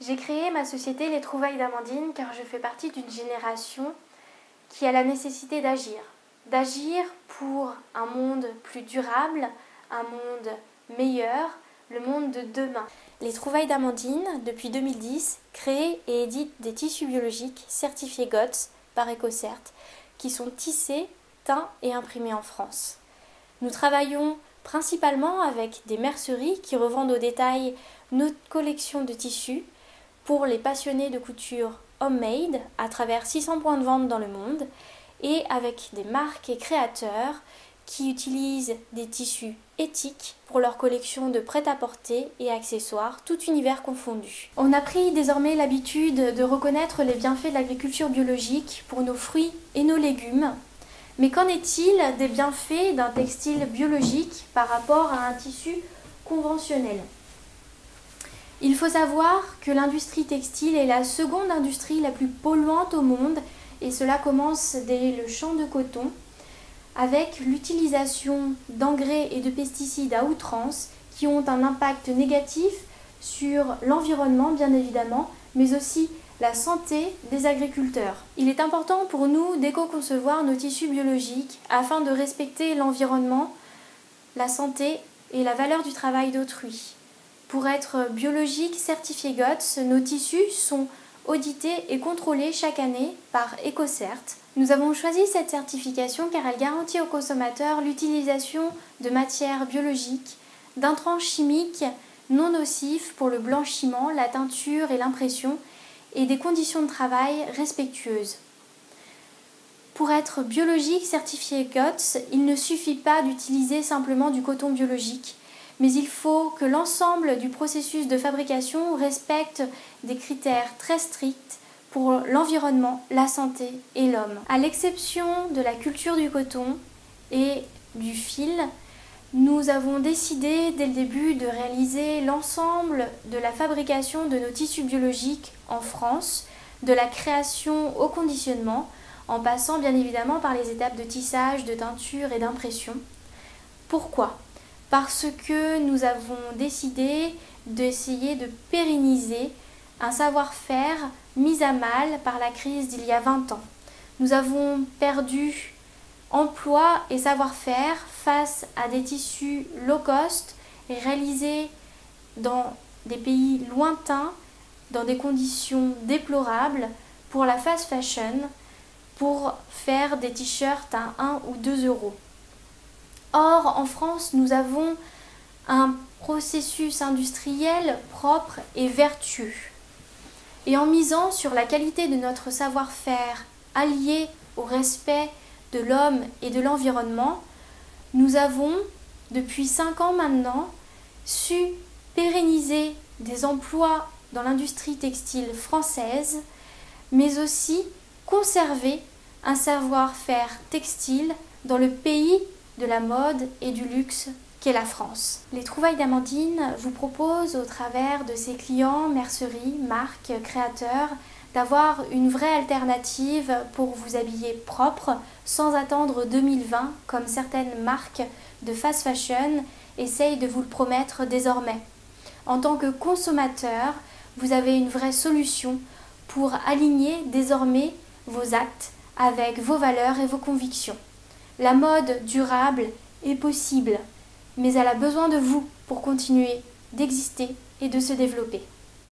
J'ai créé ma société Les Trouvailles d'Amandine car je fais partie d'une génération qui a la nécessité d'agir. D'agir pour un monde plus durable, un monde meilleur, le monde de demain. Les Trouvailles d'Amandine, depuis 2010, créent et éditent des tissus biologiques certifiés GOTS par EcoCert qui sont tissés, teints et imprimés en France. Nous travaillons principalement avec des merceries qui revendent au détail notre collection de tissus pour les passionnés de couture homemade à travers 600 points de vente dans le monde et avec des marques et créateurs qui utilisent des tissus éthiques pour leur collection de prêt-à-porter et accessoires, tout univers confondu. On a pris désormais l'habitude de reconnaître les bienfaits de l'agriculture biologique pour nos fruits et nos légumes. Mais qu'en est-il des bienfaits d'un textile biologique par rapport à un tissu conventionnel ? Il faut savoir que l'industrie textile est la seconde industrie la plus polluante au monde et cela commence dès le champ de coton avec l'utilisation d'engrais et de pesticides à outrance qui ont un impact négatif sur l'environnement bien évidemment, mais aussi la santé des agriculteurs. Il est important pour nous d'éco-concevoir nos tissus biologiques afin de respecter l'environnement, la santé et la valeur du travail d'autrui. Pour être biologiques certifiés GOTS, nos tissus sont audités et contrôlés chaque année par EcoCert. Nous avons choisi cette certification car elle garantit aux consommateurs l'utilisation de matières biologiques, d'intrants chimiques non nocifs pour le blanchiment, la teinture et l'impression et des conditions de travail respectueuses. Pour être biologique certifié GOTS, il ne suffit pas d'utiliser simplement du coton biologique, mais il faut que l'ensemble du processus de fabrication respecte des critères très stricts pour l'environnement, la santé et l'homme. À l'exception de la culture du coton et du fil, nous avons décidé dès le début de réaliser l'ensemble de la fabrication de nos tissus biologiques en France, de la création au conditionnement, en passant bien évidemment par les étapes de tissage, de teinture et d'impression. Pourquoi ? Parce que nous avons décidé d'essayer de pérenniser un savoir-faire mis à mal par la crise d'il y a 20 ans. Nous avons perdu emploi et savoir-faire face à des tissus low cost réalisés dans des pays lointains, dans des conditions déplorables pour la fast fashion, pour faire des t-shirts à 1 ou 2 euros. Or, en France, nous avons un processus industriel propre et vertueux. Et en misant sur la qualité de notre savoir-faire allié au respect de l'homme et de l'environnement, nous avons, depuis 5 ans maintenant, su pérenniser des emplois dans l'industrie textile française, mais aussi conserver un savoir-faire textile dans le pays de la mode et du luxe qu'est la France. Les Trouvailles d'Amandine vous proposent au travers de ses clients, merceries, marques, créateurs, d'avoir une vraie alternative pour vous habiller propre sans attendre 2020 comme certaines marques de fast fashion essayent de vous le promettre désormais. En tant que consommateur, vous avez une vraie solution pour aligner désormais vos actes avec vos valeurs et vos convictions. La mode durable est possible, mais elle a besoin de vous pour continuer d'exister et de se développer.